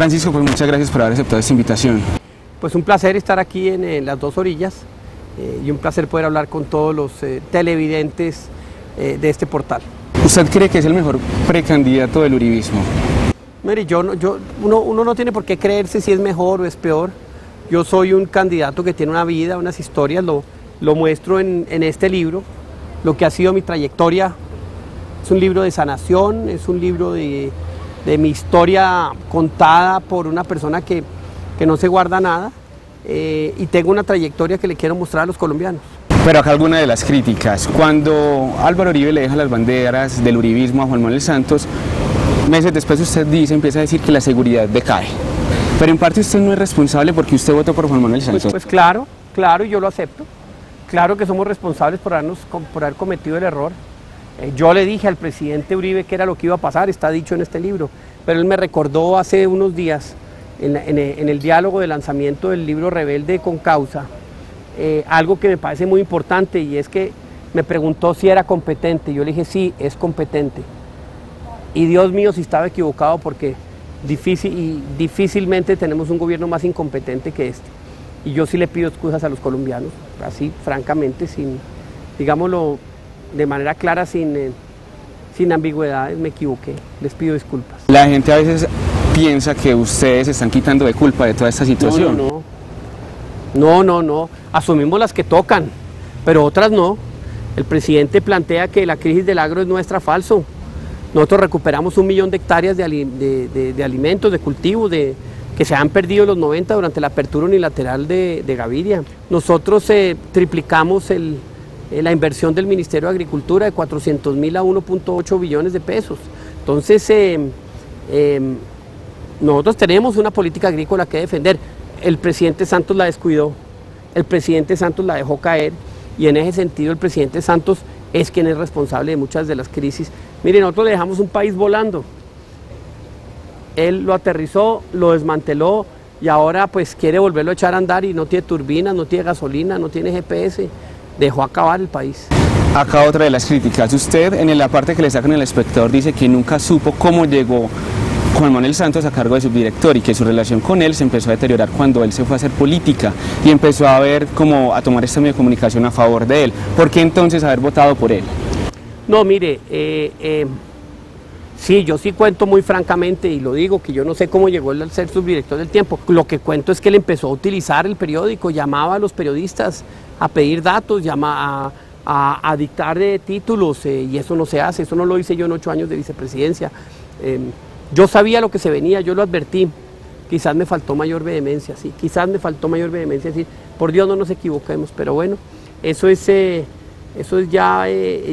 Francisco, pues muchas gracias por haber aceptado esta invitación. Pues un placer estar aquí en las dos orillas y un placer poder hablar con todos los televidentes de este portal. ¿Usted cree que es el mejor precandidato del uribismo? Mire, uno no tiene por qué creerse si es mejor o es peor. Yo soy un candidato que tiene una vida, unas historias, lo muestro en este libro, lo que ha sido mi trayectoria. Es un libro de sanación, es un libro de mi historia contada por una persona que no se guarda nada y tengo una trayectoria que le quiero mostrar a los colombianos. Pero acá alguna de las críticas. Cuando Álvaro Uribe le deja las banderas del uribismo a Juan Manuel Santos, meses después usted empieza a decir que la seguridad decae. Pero en parte usted no es responsable porque usted votó por Juan Manuel Santos. Pues claro, y yo lo acepto. Claro que somos responsables por haber cometido el error. Yo le dije al presidente Uribe que era lo que iba a pasar, está dicho en este libro, pero él me recordó hace unos días, en el diálogo de lanzamiento del libro Rebelde con Causa, algo que me parece muy importante, y es que me preguntó si era competente. Yo le dije sí, es competente. Y Dios mío, si estaba equivocado, porque difícilmente tenemos un gobierno más incompetente que este. Y yo sí le pido excusas a los colombianos, así francamente, digámoslo de manera clara, sin ambigüedades, me equivoqué, les pido disculpas. La gente a veces piensa que ustedes se están quitando de culpa de toda esta situación. No, asumimos las que tocan, pero otras no. El presidente plantea que la crisis del agro es nuestra, falso. Nosotros recuperamos 1 millón de hectáreas de alimentos, de cultivos, que se han perdido en los 90 durante la apertura unilateral de Gaviria. Nosotros triplicamos la inversión del Ministerio de Agricultura de 400.000 a 1.8 billones de pesos. Entonces, nosotros tenemos una política agrícola que defender. El presidente Santos la descuidó, el presidente Santos la dejó caer, y en ese sentido el presidente Santos es quien es responsable de muchas de las crisis. Miren, nosotros le dejamos un país volando. Él lo aterrizó, lo desmanteló y ahora pues quiere volverlo a echar a andar, y no tiene turbinas, no tiene gasolina, no tiene GPS. Dejó acabar el país. Acá otra de las críticas. Usted en la parte que le sacan El Espectador dice que nunca supo cómo llegó Juan Manuel Santos a cargo de subdirector, y que su relación con él se empezó a deteriorar cuando él se fue a hacer política y empezó a tomar este medio de comunicación a favor de él. ¿Por qué entonces haber votado por él? No, mire, sí, yo sí cuento muy francamente, y lo digo, que yo no sé cómo llegó él al ser subdirector del Tiempo. Lo que cuento es que él empezó a utilizar el periódico, llamaba a los periodistas a pedir datos, a dictar títulos, y eso no se hace. Eso no lo hice yo en 8 años de vicepresidencia. Yo sabía lo que se venía, yo lo advertí. Quizás me faltó mayor vehemencia, sí, quizás me faltó mayor vehemencia, decir, por Dios no nos equivoquemos, pero bueno, eso es ya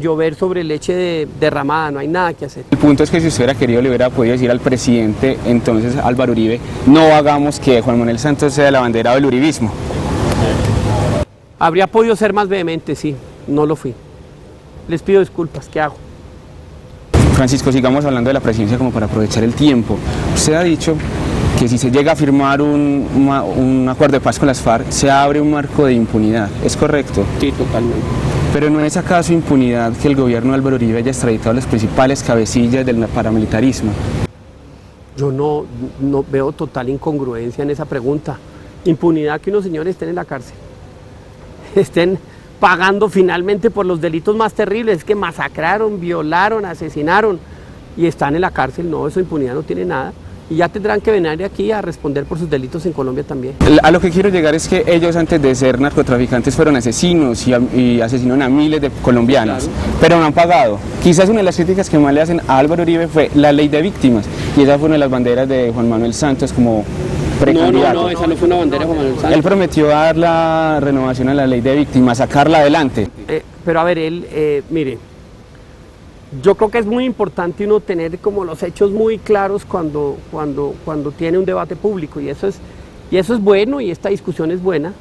llover sobre leche derramada, no hay nada que hacer. El punto es que si usted hubiera querido, le hubiera podido decir al presidente, entonces Álvaro Uribe, no hagamos que Juan Manuel Santos sea el abanderado del uribismo. Habría podido ser más vehemente, sí, no lo fui. Les pido disculpas, ¿qué hago? Francisco, sigamos hablando de la presidencia como para aprovechar el tiempo. Usted ha dicho que si se llega a firmar un acuerdo de paz con las FARC, se abre un marco de impunidad, ¿es correcto? Sí, totalmente. Pero ¿no es acaso impunidad que el gobierno de Álvaro Uribe haya extraditado a las principales cabecillas del paramilitarismo? Yo no veo total incongruencia en esa pregunta. Impunidad que unos señores estén en la cárcel, estén pagando finalmente por los delitos más terribles, que masacraron, violaron, asesinaron, y están en la cárcel. No, eso impunidad no tiene nada. Y ya tendrán que venir aquí a responder por sus delitos en Colombia también. A lo que quiero llegar es que ellos, antes de ser narcotraficantes, fueron asesinos y asesinaron a miles de colombianos, claro, pero no han pagado. Quizás una de las críticas que más le hacen a Álvaro Uribe fue la ley de víctimas, y esa fue una de las banderas de Juan Manuel Santos como precandidato. No, esa no fue una bandera de Juan Manuel Santos. Él prometió dar la renovación a la ley de víctimas, sacarla adelante. Pero a ver, mire, yo creo que es muy importante uno tener como los hechos muy claros cuando tiene un debate público, y eso es bueno, y esta discusión es buena.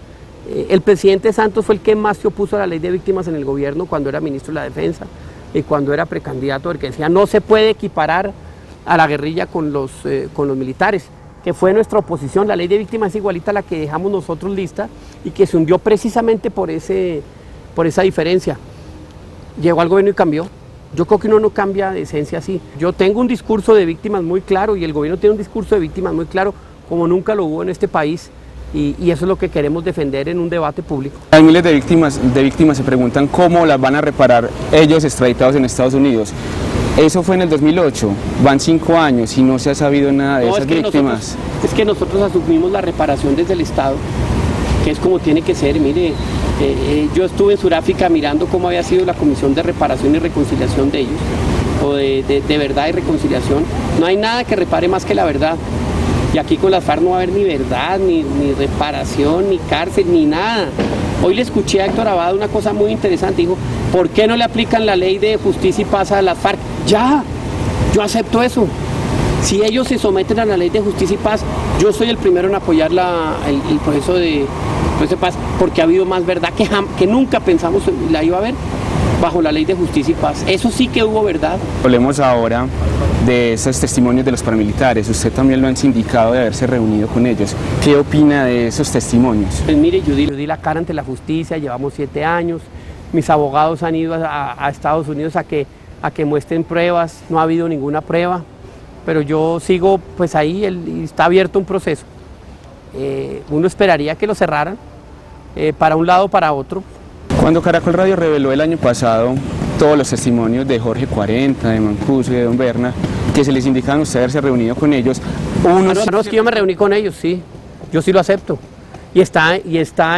El presidente Santos fue el que más se opuso a la ley de víctimas en el gobierno cuando era ministro de la Defensa y cuando era precandidato, porque decía no se puede equiparar a la guerrilla con los militares, que fue nuestra oposición. La ley de víctimas es igualita a la que dejamos nosotros lista y que se hundió precisamente por esa diferencia. Llegó al gobierno y cambió. Yo creo que uno no cambia de esencia así. Yo tengo un discurso de víctimas muy claro y el gobierno tiene un discurso de víctimas muy claro, como nunca lo hubo en este país, y eso es lo que queremos defender en un debate público. Hay miles de víctimas se preguntan cómo las van a reparar ellos extraditados en Estados Unidos. Eso fue en el 2008, van 5 años y no se ha sabido nada de esas víctimas. Es que nosotros asumimos la reparación desde el Estado, que es como tiene que ser. Mire, yo estuve en Sudáfrica mirando cómo había sido la Comisión de Reparación y Reconciliación de ellos, o de verdad y reconciliación. No hay nada que repare más que la verdad. Y aquí con las FARC no va a haber ni verdad, ni reparación, ni cárcel, ni nada. Hoy le escuché a Héctor Abad una cosa muy interesante, dijo, ¿por qué no le aplican la ley de justicia y paz a las FARC? Ya, yo acepto eso. Si ellos se someten a la ley de justicia y paz, yo soy el primero en apoyar el proceso de paz, porque ha habido más verdad que nunca pensamos la iba a haber bajo la ley de justicia y paz. Eso sí que hubo verdad. Hablemos ahora de esos testimonios de los paramilitares. Usted también lo han sindicado de haberse reunido con ellos. ¿Qué opina de esos testimonios? Pues mire, yo di la cara ante la justicia, llevamos 7 años, mis abogados han ido a Estados Unidos a que muestren pruebas, no ha habido ninguna prueba, pero yo sigo pues ahí, está abierto un proceso. Uno esperaría que lo cerraran, para un lado o para otro. Cuando Caracol Radio reveló el año pasado todos los testimonios de Jorge 40, de Mancuso y de Don Berna, que se les indicaban a usted haberse reunido con ellos, no, es que yo me reuní con ellos, sí, yo sí lo acepto, y está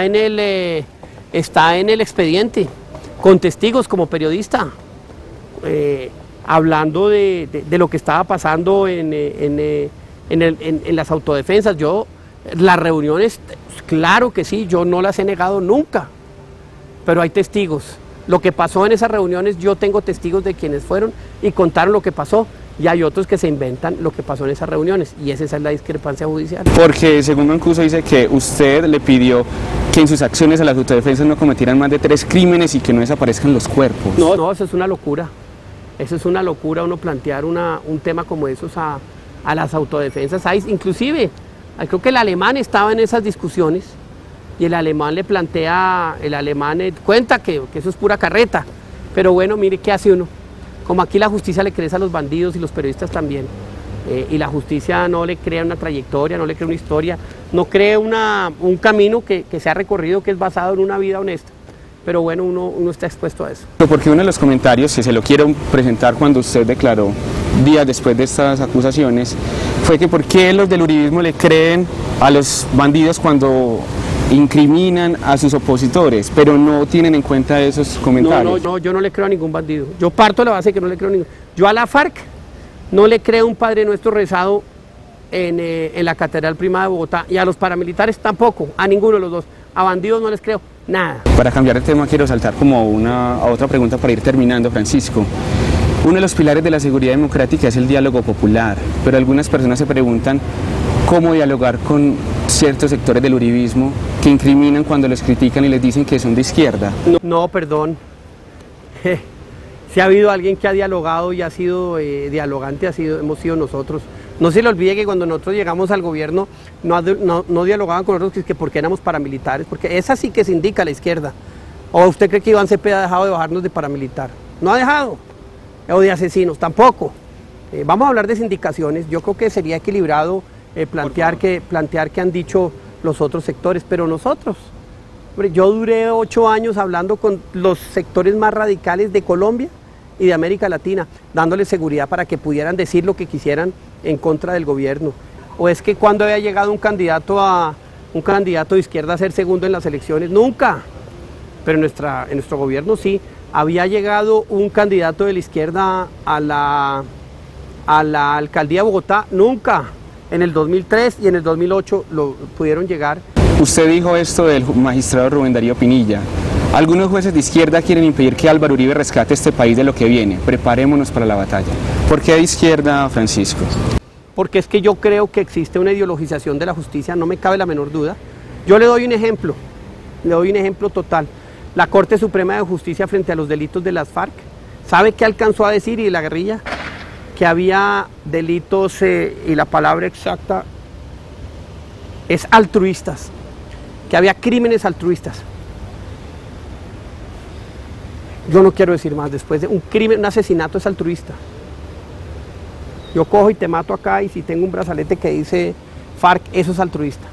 en el expediente, con testigos como periodista, hablando de lo que estaba pasando en las autodefensas. Las reuniones, claro que sí, yo no las he negado nunca, pero hay testigos. Lo que pasó en esas reuniones, yo tengo testigos de quienes fueron y contaron lo que pasó, y hay otros que se inventan lo que pasó en esas reuniones, y esa es la discrepancia judicial. Porque según Mancuso dice que usted le pidió que en sus acciones a las autodefensas no cometieran más de 3 crímenes y que no desaparezcan los cuerpos. No, eso es una locura. Eso es una locura, uno plantear un tema como esos a las autodefensas. Inclusive, creo que el alemán estaba en esas discusiones, y el alemán cuenta que eso es pura carreta, pero bueno, mire qué hace uno. Como aquí la justicia le cree a los bandidos y los periodistas también, y la justicia no le crea una trayectoria, no le crea una historia, no crea un camino que se ha recorrido, que es basado en una vida honesta. Pero bueno, uno está expuesto a eso. Porque uno de los comentarios que se lo quiero presentar cuando usted declaró días después de estas acusaciones fue que por qué los del uribismo le creen a los bandidos cuando incriminan a sus opositores, pero no tienen en cuenta esos comentarios. No, yo no le creo a ningún bandido. Yo parto de la base de que no le creo a ningún. Yo a la FARC no le creo un Padre Nuestro rezado en la Catedral Prima de Bogotá, y a los paramilitares tampoco, a ninguno de los dos. A bandidos no les creo nada. Para cambiar el tema quiero saltar como a otra pregunta para ir terminando, Francisco. Uno de los pilares de la seguridad democrática es el diálogo popular, pero algunas personas se preguntan cómo dialogar con ciertos sectores del uribismo que incriminan cuando los critican y les dicen que son de izquierda. No, perdón. Si ha habido alguien que ha dialogado y ha sido dialogante, hemos sido nosotros. No se le olvide que cuando nosotros llegamos al gobierno no dialogaban con nosotros que porque éramos paramilitares, porque esa sí que se indica a la izquierda. ¿O usted cree que Iván Cepeda ha dejado de bajarnos de paramilitar? No ha dejado. O de asesinos, tampoco. Vamos a hablar de sindicaciones. Yo creo que sería equilibrado plantear que han dicho los otros sectores, pero nosotros. Hombre, yo duré 8 años hablando con los sectores más radicales de Colombia y de América Latina, dándoles seguridad para que pudieran decir lo que quisieran en contra del gobierno. ¿O es que cuando había llegado un candidato de izquierda a ser segundo en las elecciones? Nunca. Pero en nuestro gobierno sí. Había llegado un candidato de la izquierda a la alcaldía de Bogotá, nunca. En el 2003 y en el 2008 lo pudieron llegar. Usted dijo esto del magistrado Rubén Darío Pinilla. Algunos jueces de izquierda quieren impedir que Álvaro Uribe rescate este país de lo que viene. Preparémonos para la batalla. ¿Por qué de izquierda, Francisco? Porque es que yo creo que existe una ideologización de la justicia, no me cabe la menor duda. Yo le doy un ejemplo total. La Corte Suprema de Justicia frente a los delitos de las FARC, ¿sabe qué alcanzó a decir y de la guerrilla? Que había delitos, y la palabra exacta es altruistas, que había crímenes altruistas. Yo no quiero decir más, después de un crimen, un asesinato es altruista. Yo cojo y te mato acá y si tengo un brazalete que dice FARC, eso es altruista.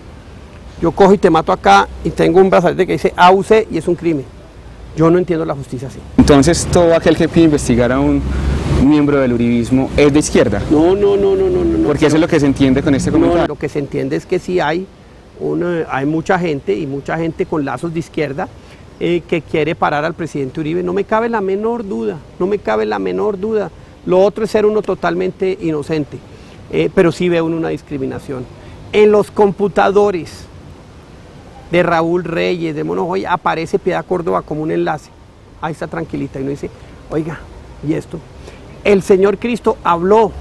Yo cojo y te mato acá y tengo un brazalete que dice AUC y es un crimen. Yo no entiendo la justicia así. Entonces, todo aquel que pide investigar a un miembro del uribismo es de izquierda. No. Porque eso es lo que se entiende con este comentario. No, lo que se entiende es que sí hay mucha gente y mucha gente con lazos de izquierda que quiere parar al presidente Uribe. No me cabe la menor duda, no me cabe la menor duda. Lo otro es ser uno totalmente inocente, pero sí veo una discriminación. En los computadores de Raúl Reyes, de Monojoy, aparece Piedad Córdoba como un enlace. Ahí está tranquilita y uno dice, oiga, ¿y esto? El señor Cristo habló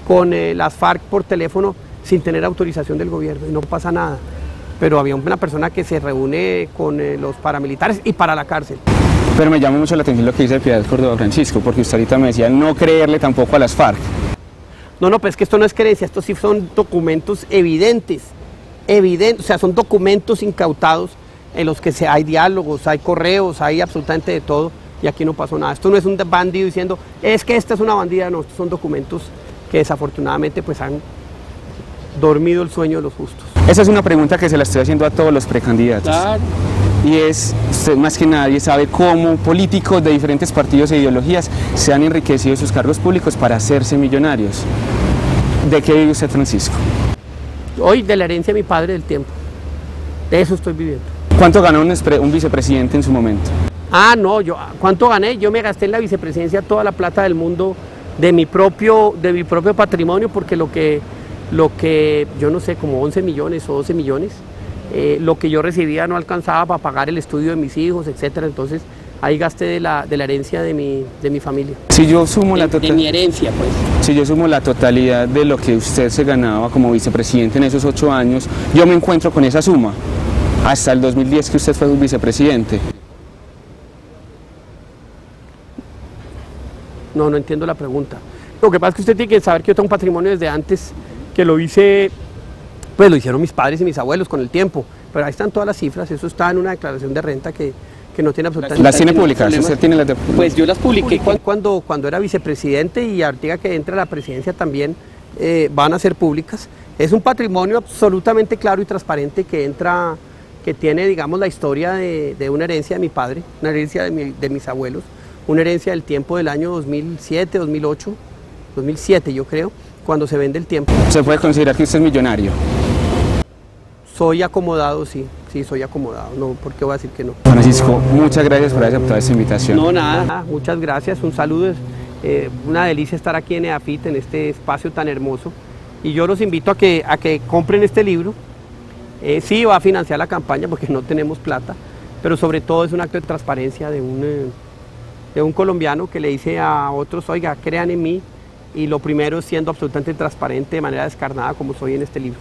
con las FARC por teléfono sin tener autorización del gobierno y no pasa nada. Pero había una persona que se reúne con los paramilitares y para la cárcel. Pero me llama mucho la atención lo que dice Piedad Córdoba Francisco, porque usted ahorita me decía no creerle tampoco a las FARC. No, pero es que esto no es creencia, estos sí son documentos evidentes, o sea, son documentos incautados en los que hay diálogos, hay correos, hay absolutamente de todo, y aquí no pasó nada. Esto no es un bandido diciendo, es que esta es una bandida, no, estos son documentos que desafortunadamente pues han dormido el sueño de los justos. Esa es una pregunta que se la estoy haciendo a todos los precandidatos. Claro. Y es, usted más que nadie sabe cómo políticos de diferentes partidos e ideologías se han enriquecido de sus cargos públicos para hacerse millonarios. ¿De qué vive usted, Francisco? Hoy de la herencia de mi padre del tiempo. De eso estoy viviendo. ¿Cuánto ganó un vicepresidente en su momento? No, ¿cuánto gané? Yo me gasté en la vicepresidencia toda la plata del mundo de mi propio patrimonio, porque lo que yo no sé, como 11 millones o 12 millones, lo que yo recibía no alcanzaba para pagar el estudio de mis hijos, etcétera. Entonces ahí gasté de la herencia de mi familia. Si yo sumo de mi herencia, pues. Si yo sumo la totalidad de lo que usted se ganaba como vicepresidente en esos 8 años, yo me encuentro con esa suma, hasta el 2010 que usted fue un vicepresidente. No entiendo la pregunta. Lo que pasa es que usted tiene que saber que yo tengo un patrimonio desde antes, que lo lo hicieron mis padres y mis abuelos con el tiempo, pero ahí están todas las cifras, eso está en una declaración de renta que no tiene absolutamente... ¿Las tiene publicadas? ¿Usted tiene las de... Pues yo las publiqué cuando era vicepresidente y ahorita que entra a la presidencia también van a ser públicas. Es un patrimonio absolutamente claro y transparente que tiene, digamos, la historia de una herencia de mi padre, una herencia de mis abuelos, una herencia del tiempo del año 2007, 2008, 2007 yo creo, cuando se vende el tiempo. ¿Se puede considerar que usted es millonario? Soy acomodado, sí, soy acomodado, no, ¿por qué voy a decir que no? Francisco, muchas gracias por haber aceptado esta invitación. No, nada, muchas gracias, un saludo, una delicia estar aquí en EAFIT, en este espacio tan hermoso, y yo los invito a que compren este libro. Sí va a financiar la campaña porque no tenemos plata, pero sobre todo es un acto de transparencia de un colombiano que le dice a otros, oiga, crean en mí, y lo primero es siendo absolutamente transparente de manera descarnada como soy en este libro.